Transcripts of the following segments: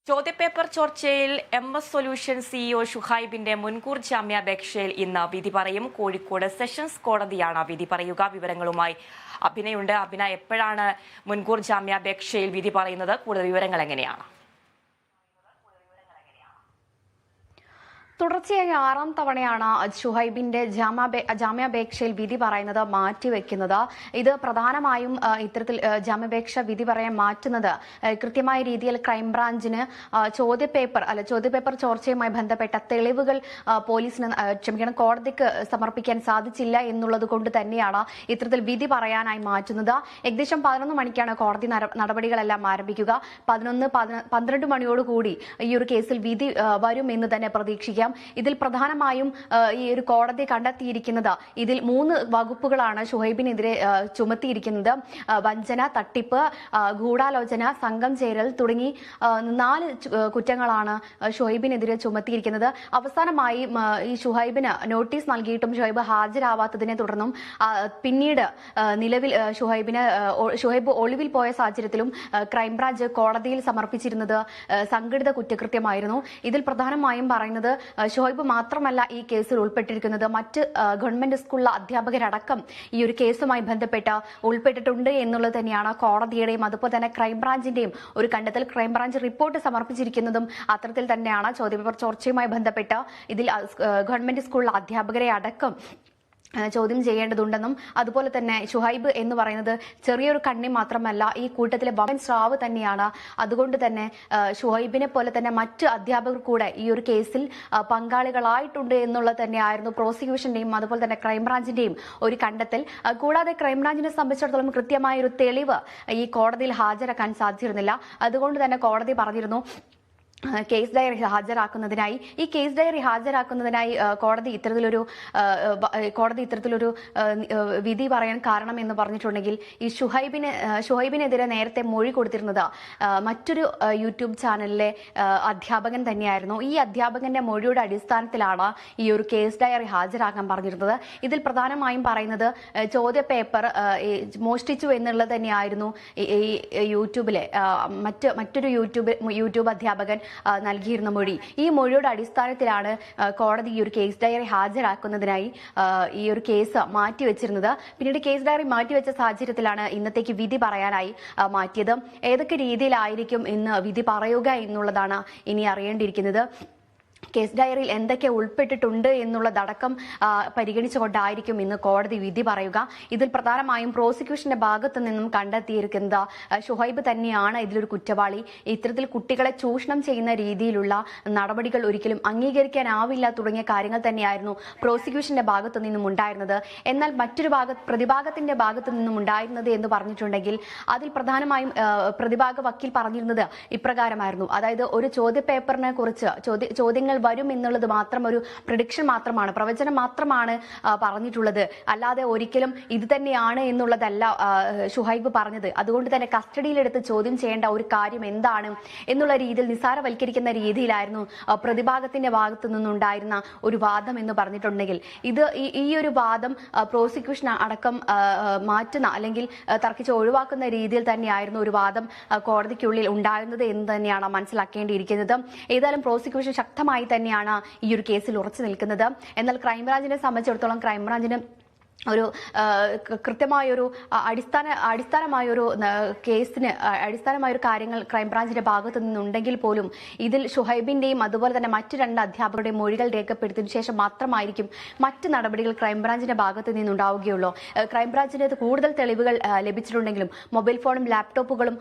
ചോദ്യപേപ്പർ ചോർച്ചയിൽ MS solution CEO ഷുഹൈബിന്റെ മുൻകൂർ ജാമ്യാപേക്ഷയിൽ ഇന്ന് വിധി പറയും. കോഴിക്കോട് സെഷൻസ് കോടതിയാണ് വിധി പറയുക. വിവരങ്ങളുമായി അഭിനയുണ്ട്. അഭിന, എപ്പോഴാണ് മുൻകൂർ ജാമ്യാപേക്ഷയിൽ വിധി പറയുന്നത്? കൂടുതൽ വിവരങ്ങൾ എങ്ങനെയാണ്? തുടർച്ചയായി 6ാം തവണയാണ് ഷുഹൈബിന്റെ ജാമ്യാപേക്ഷയിൽ വിധി പറയുന്നത് മാറ്റിവെക്കുന്നത്. ഇത് പ്രധാനമായും ഇത്തരത്തിൽ ജാമ്യാപേക്ഷ വിധി പറയാൻ മാറ്റുന്നത് കൃത്യമായ രീതിയിൽ ക്രൈംബ്രാഞ്ചിന് ചോദ്യപേപ്പർ ചോർച്ചയുമായി ബന്ധപ്പെട്ട തെളിവുകൾ കോടതിക്ക് സമർപ്പിക്കാൻ സാധിച്ചില്ല എന്നുള്ളത് കൊണ്ട് തന്നെയാണ് ഇത്തരത്തിൽ വിധി പറയാനായി മാറ്റുന്നത്. ഏകദേശം 11 മണിക്കാണ് കോടതി നടപടികളെല്ലാം ആരംഭിക്കുക. 12 മണിയോടുകൂടി ഈ ഒരു കേസിൽ വിധി വരുമെന്ന് തന്നെ പ്രതീക്ഷിക്കാം. ഇതിൽ പ്രധാനമായും ഈ ഒരു കോടതി കണ്ടെത്തിയിരിക്കുന്നത് ഇതിൽ 3 വകുപ്പുകളാണ് ഷുഹൈബിനെതിരെ ചുമത്തിയിരിക്കുന്നത്. വഞ്ചന, തട്ടിപ്പ്, ഗൂഢാലോചന, സംഘം ചേരൽ തുടങ്ങി 4 കുറ്റങ്ങളാണ് ഷുഹൈബിനെതിരെ ചുമത്തിയിരിക്കുന്നത്. അവസാനമായി ഈ ഷുഹൈബിന് നോട്ടീസ് നൽകിയിട്ടും ഷുഹൈബ് ഹാജരാവാത്തതിനെ തുടർന്നും പിന്നീട് നിലവിൽ ഷുഹൈബ് ഒളിവിൽ പോയ സാഹചര്യത്തിലും ക്രൈംബ്രാഞ്ച് കോടതിയിൽ സമർപ്പിച്ചിരുന്നത് സംഘടിത കുറ്റകൃത്യമായിരുന്നു. ഇതിൽ പ്രധാനമായും പറയുന്നത് ഷുഹൈബ് മാത്രമല്ല ഈ കേസിൽ ഉൾപ്പെട്ടിരിക്കുന്നത്. മറ്റ് ഗവൺമെന്റ് സ്കൂളിലെ അധ്യാപകരടക്കം ഈ ഒരു കേസുമായി ബന്ധപ്പെട്ട് ഉൾപ്പെട്ടിട്ടുണ്ട് എന്നുള്ളത് തന്നെയാണ് കോടതിയുടെയും അതുപോലെ തന്നെ ക്രൈംബ്രാഞ്ചിന്റെയും ഒരു കണ്ടെത്തൽ. ക്രൈംബ്രാഞ്ച് റിപ്പോർട്ട് സമർപ്പിച്ചിരിക്കുന്നതും അത്തരത്തിൽ തന്നെയാണ്. ചോദ്യപേപ്പർ ചോർച്ചയുമായി ബന്ധപ്പെട്ട് ഇതിൽ ഗവൺമെന്റ് സ്കൂളിലെ അധ്യാപകരെ അടക്കം ചോദ്യം ചെയ്യേണ്ടതുണ്ടെന്നും അതുപോലെ തന്നെ ഷുഹൈബ് എന്ന് പറയുന്നത് ചെറിയൊരു കണ്ണി മാത്രമല്ല, ഈ കൂട്ടത്തിലെ വമ്പൻ സ്രാവ് തന്നെയാണ്. അതുകൊണ്ട് തന്നെ ഷുഹൈബിനെ പോലെ തന്നെ മറ്റ് അധ്യാപകർ കൂടെ ഈ ഒരു കേസിൽ പങ്കാളികളായിട്ടുണ്ട് എന്നുള്ളത് തന്നെയായിരുന്നു പ്രോസിക്യൂഷന്റെയും അതുപോലെ തന്നെ ക്രൈംബ്രാഞ്ചിന്റെയും ഒരു കണ്ടെത്തൽ. കൂടാതെ ക്രൈംബ്രാഞ്ചിനെ സംബന്ധിച്ചിടത്തോളം കൃത്യമായ ഒരു തെളിവ് ഈ കോടതിയിൽ ഹാജരാക്കാൻ സാധിച്ചിരുന്നില്ല. അതുകൊണ്ട് തന്നെ കോടതി പറഞ്ഞിരുന്നു കേസ് ഡയറി ഹാജരാക്കുന്നതിനായി കോടതി ഇത്തരത്തിലൊരു വിധി പറയാൻ കാരണം എന്ന് പറഞ്ഞിട്ടുണ്ടെങ്കിൽ ഈ ഷുഹൈബിനെതിരെ നേരത്തെ മൊഴി കൊടുത്തിരുന്നത് മറ്റൊരു യൂട്യൂബ് ചാനലിലെ അധ്യാപകൻ തന്നെയായിരുന്നു. ഈ അധ്യാപകന്റെ മൊഴിയുടെ അടിസ്ഥാനത്തിലാണ് ഈ ഒരു കേസ് ഡയറി ഹാജരാക്കാൻ പറഞ്ഞിരുന്നത്. ഇതിൽ പ്രധാനമായും പറയുന്നത് ചോദ്യപേപ്പർ മോഷ്ടിച്ചു എന്നുള്ളത് തന്നെയായിരുന്നു ഈ യൂട്യൂബിലെ മറ്റൊരു യൂട്യൂബ് അധ്യാപകൻ നൽകിയിരുന്ന മൊഴി. ഈ മൊഴിയുടെ അടിസ്ഥാനത്തിലാണ് കോടതി ഈ ഒരു കേസ് ഡയറി ഹാജരാക്കുന്നതിനായി ഈ ഒരു കേസ് മാറ്റിവെച്ചിരുന്നത്. പിന്നീട് കേസ് ഡയറി മാറ്റിവെച്ച സാഹചര്യത്തിലാണ് ഇന്നത്തേക്ക് വിധി പറയാനായി മാറ്റിയത്. ഏതൊക്കെ രീതിയിലായിരിക്കും ഇന്ന് വിധി പറയുക എന്നുള്ളതാണ് ഇനി അറിയേണ്ടിയിരിക്കുന്നത്. കേസ് ഡയറിയിൽ എന്തൊക്കെ ഉൾപ്പെട്ടിട്ടുണ്ട് എന്നുള്ളതടക്കം പരിഗണിച്ചുകൊണ്ടായിരിക്കും ഇന്ന് കോടതി വിധി പറയുക. ഇതിൽ പ്രധാനമായും പ്രോസിക്യൂഷന്റെ ഭാഗത്തു നിന്നും കണ്ടെത്തിയിരിക്കുന്നത് ഷുഹൈബ് തന്നെയാണ് ഇതിലൊരു കുറ്റവാളി. ഇത്തരത്തിൽ കുട്ടികളെ ചൂഷണം ചെയ്യുന്ന രീതിയിലുള്ള നടപടികൾ ഒരിക്കലും അംഗീകരിക്കാനാവില്ല തുടങ്ങിയ കാര്യങ്ങൾ തന്നെയായിരുന്നു പ്രോസിക്യൂഷന്റെ ഭാഗത്തു നിന്നും ഉണ്ടായിരുന്നത്. എന്നാൽ മറ്റൊരു പ്രതിഭാഗത്തിന്റെ ഭാഗത്തു നിന്നും ഉണ്ടായിരുന്നത് എന്ന് പറഞ്ഞിട്ടുണ്ടെങ്കിൽ അതിൽ പ്രധാനമായും പ്രതിഭാഗ വക്കീൽ പറഞ്ഞിരുന്നത് ഇപ്രകാരമായിരുന്നു. അതായത് ഒരു ചോദ്യപേപ്പറിനെ കുറിച്ച് ചോദ്യങ്ങൾ വരും എന്നുള്ളത് മാത്രം ഒരു പ്രിഡിക്ഷൻ മാത്രമാണ്, പ്രവചനം മാത്രമാണ് പറഞ്ഞിട്ടുള്ളത്. അല്ലാതെ ഒരിക്കലും ഇത് തന്നെയാണ് എന്നുള്ളതല്ല ഷുഹൈബ് പറഞ്ഞത്. അതുകൊണ്ട് തന്നെ കസ്റ്റഡിയിലെടുത്ത് ചോദ്യം ചെയ്യേണ്ട ഒരു കാര്യം എന്താണ് എന്നുള്ള രീതിയിൽ നിസ്സാരവൽക്കരിക്കുന്ന രീതിയിലായിരുന്നു പ്രതിഭാഗത്തിന്റെ ഭാഗത്തു നിന്നുണ്ടായിരുന്ന ഒരു വാദം എന്ന് പറഞ്ഞിട്ടുണ്ടെങ്കിൽ ഈ ഒരു വാദം പ്രോസിക്യൂഷൻ അടക്കം മാറ്റുന്ന അല്ലെങ്കിൽ തർക്കിച്ച് ഒഴിവാക്കുന്ന രീതിയിൽ തന്നെയായിരുന്നു ഒരു വാദം കോടതിക്കുള്ളിൽ ഉണ്ടായിരുന്നത് എന്ന് തന്നെയാണ് മനസ്സിലാക്കേണ്ടിയിരിക്കുന്നത്. ഏതായാലും പ്രോസിക്യൂഷൻ ശക്തമായി തന്നെയാണ് ഈ ഒരു കേസിൽ ഉറച്ചു നിൽക്കുന്നത്. എന്നാൽ ക്രൈംബ്രാഞ്ചിനെ സംബന്ധിച്ചിടത്തോളം ക്രൈംബ്രാഞ്ചിന് ഒരു കൃത്യമായൊരു അടിസ്ഥാനമായൊരു കേസിന് അടിസ്ഥാനമായൊരു കാര്യങ്ങൾ ക്രൈംബ്രാഞ്ചിന്റെ ഭാഗത്തു നിന്നുണ്ടെങ്കിൽ പോലും ഇതിൽ ഷുഹൈബിന്റെയും അതുപോലെ തന്നെ മറ്റു 2 അധ്യാപകരുടെയും മൊഴികൾ രേഖപ്പെടുത്തിയതിനു ശേഷം മാത്രമായിരിക്കും മറ്റ് നടപടികൾ ക്രൈംബ്രാഞ്ചിന്റെ ഭാഗത്തു നിന്നുണ്ടാവുകയുള്ളൂ. ക്രൈംബ്രാഞ്ചിന് കൂടുതൽ തെളിവുകൾ ലഭിച്ചിട്ടുണ്ടെങ്കിലും മൊബൈൽ ഫോണും ലാപ്ടോപ്പുകളും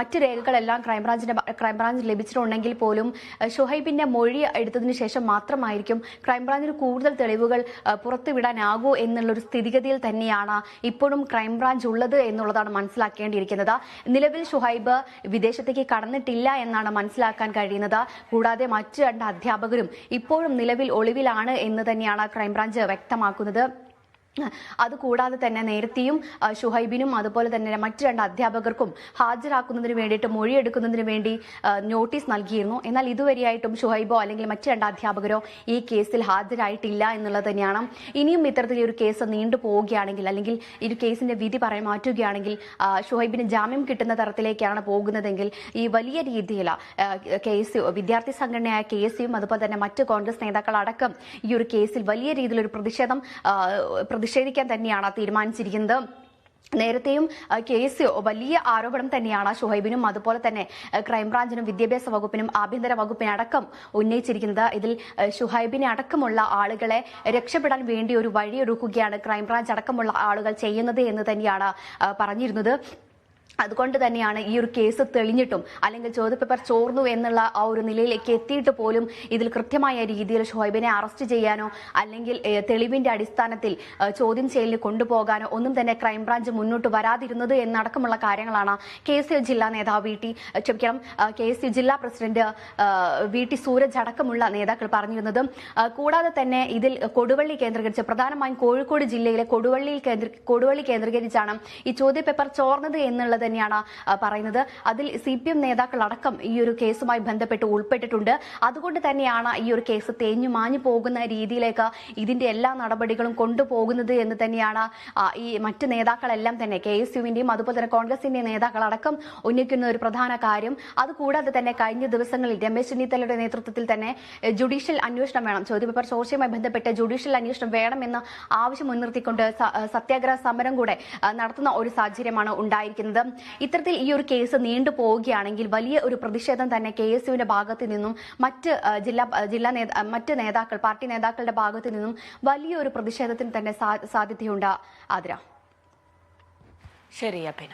മറ്റ് രേഖകളെല്ലാം ക്രൈംബ്രാഞ്ചിന് ലഭിച്ചിട്ടുണ്ടെങ്കിൽ പോലും ഷുഹൈബിന്റെ മൊഴി എടുത്തതിനു ശേഷം മാത്രമായിരിക്കും ക്രൈംബ്രാഞ്ചിന് കൂടുതൽ തെളിവുകൾ പുറത്തുവിടാനാകൂ എന്നുള്ള സ്ഥിതിഗതിയിൽ തന്നെയാണ് ഇപ്പോഴും ക്രൈംബ്രാഞ്ച് ഉള്ളത് എന്നുള്ളതാണ് മനസ്സിലാക്കേണ്ടിയിരിക്കുന്നത്. നിലവിൽ ഷുഹൈബ് വിദേശത്തേക്ക് കടന്നിട്ടില്ല എന്നാണ് മനസ്സിലാക്കാൻ കഴിയുന്നത്. കൂടാതെ മറ്റ് 2 അധ്യാപകരും ഇപ്പോഴും നിലവിൽ ഒളിവിലാണ് എന്ന് തന്നെയാണ് ക്രൈംബ്രാഞ്ച് വ്യക്തമാക്കുന്നത്. അതുകൂടാതെ തന്നെ നേരത്തെയും ഷുഹൈബിനും അതുപോലെ തന്നെ മറ്റു 2 അധ്യാപകർക്കും ഹാജരാക്കുന്നതിന് വേണ്ടിയിട്ട് മൊഴിയെടുക്കുന്നതിന് വേണ്ടി നോട്ടീസ് നൽകിയിരുന്നു. എന്നാൽ ഇതുവരെയായിട്ടും ഷുഹൈബോ അല്ലെങ്കിൽ മറ്റു 2 അധ്യാപകരോ ഈ കേസിൽ ഹാജരായിട്ടില്ല എന്നുള്ളത് തന്നെയാണ്. ഇനിയും ഇത്തരത്തിൽ ഒരു കേസ് നീണ്ടു പോവുകയാണെങ്കിൽ അല്ലെങ്കിൽ ഈ ഒരു കേസിന്റെ വിധി പറയാൻ മാറ്റുകയാണെങ്കിൽ ഷുഹൈബിന് ജാമ്യം കിട്ടുന്ന തരത്തിലേക്കാണ് പോകുന്നതെങ്കിൽ ഈ വലിയ രീതിയിൽ വിദ്യാർത്ഥി സംഘടനയായ KSU അതുപോലെ തന്നെ മറ്റ് കോൺഗ്രസ് നേതാക്കൾ അടക്കം ഈ ഒരു കേസിൽ വലിയ രീതിയിലൊരു പ്രതിഷേധിക്കാൻ തന്നെയാണ് തീരുമാനിച്ചിരിക്കുന്നത്. നേരത്തെയും KSU വലിയ ആരോപണം തന്നെയാണ് ഷുഹൈബിനും അതുപോലെ തന്നെ ക്രൈംബ്രാഞ്ചിനും വിദ്യാഭ്യാസ വകുപ്പിനും ആഭ്യന്തര വകുപ്പിനടക്കം ഉന്നയിച്ചിരിക്കുന്നത്. ഇതിൽ ഷുഹൈബിനെ അടക്കമുള്ള ആളുകളെ രക്ഷപ്പെടാൻ വേണ്ടി ഒരു വഴിയൊരുക്കുകയാണ് ക്രൈംബ്രാഞ്ച് അടക്കമുള്ള ആളുകൾ ചെയ്യുന്നത് എന്ന് തന്നെയാണ് പറഞ്ഞിരുന്നത്. അതുകൊണ്ട് തന്നെയാണ് ഈ ഒരു കേസ് തെളിഞ്ഞിട്ടും അല്ലെങ്കിൽ ചോദ്യപേപ്പർ ചോർന്നു എന്നുള്ള ആ ഒരു നിലയിലേക്ക് എത്തിയിട്ട് പോലും ഇതിൽ കൃത്യമായ രീതിയിൽ ഷുഹൈബിനെ അറസ്റ്റ് ചെയ്യാനോ അല്ലെങ്കിൽ തെളിവിന്റെ അടിസ്ഥാനത്തിൽ ചോദ്യം ചെയ്യലിന് കൊണ്ടുപോകാനോ ഒന്നും തന്നെ ക്രൈംബ്രാഞ്ച് മുന്നോട്ട് വരാതിരുന്നത് എന്നടക്കമുള്ള കാര്യങ്ങളാണ് KSU ജില്ലാ നേതാവ് KSU ജില്ലാ പ്രസിഡന്റ് VT സൂരജ് അടക്കമുള്ള നേതാക്കൾ പറഞ്ഞിരുന്നത്. കൂടാതെ തന്നെ ഇതിൽ കൊടുവള്ളി കേന്ദ്രീകരിച്ച് പ്രധാനമായും കോഴിക്കോട് ജില്ലയിലെ കൊടുവള്ളി കേന്ദ്രീകരിച്ചാണ് ഈ ചോദ്യപേപ്പർ ചോർന്നത് എന്നുള്ളത് തന്നെയാണ് പറയുന്നത്. അതിൽ CPM നേതാക്കൾ അടക്കം ഈ ഒരു കേസുമായി ബന്ധപ്പെട്ട് ഉൾപ്പെട്ടിട്ടുണ്ട്. അതുകൊണ്ട് തന്നെയാണ് ഈ ഒരു കേസ് തേഞ്ഞു മാഞ്ഞു പോകുന്ന രീതിയിലേക്ക് ഇതിന്റെ എല്ലാ നടപടികളും കൊണ്ടുപോകുന്നത് എന്ന് തന്നെയാണ് ഈ മറ്റ് നേതാക്കളെല്ലാം തന്നെ KSUവിന്റെയും അതുപോലെ തന്നെ കോൺഗ്രസിന്റെയും നേതാക്കൾ അടക്കം ഉന്നയിക്കുന്ന ഒരു പ്രധാന കാര്യം. അതുകൂടാതെ തന്നെ കഴിഞ്ഞ ദിവസങ്ങളിൽ രമേശ് ചെന്നിത്തലയുടെ നേതൃത്വത്തിൽ തന്നെ ജുഡീഷ്യൽ അന്വേഷണം വേണം, ചോദ്യപേപ്പർ ചോർച്ചയുമായി ബന്ധപ്പെട്ട് ജുഡീഷ്യൽ അന്വേഷണം വേണമെന്ന് ആവശ്യം മുൻനിർത്തിക്കൊണ്ട് സത്യാഗ്രഹ സമരം കൂടെ നടത്തുന്ന ഒരു സാഹചര്യമാണ് ഉണ്ടായിരിക്കുന്നത്. ഇത്തരത്തിൽ ഈ ഒരു കേസ് നീണ്ടു പോവുകയാണെങ്കിൽ വലിയ ഒരു പ്രതിഷേധം തന്നെ KSUവിന്റെ ഭാഗത്തു നിന്നും മറ്റ് നേതാക്കൾ പാർട്ടി നേതാക്കളുടെ ഭാഗത്തു നിന്നും വലിയൊരു പ്രതിഷേധത്തിന് തന്നെ സാധ്യതയുണ്ട്. ആതിര. ശരി അഭിന.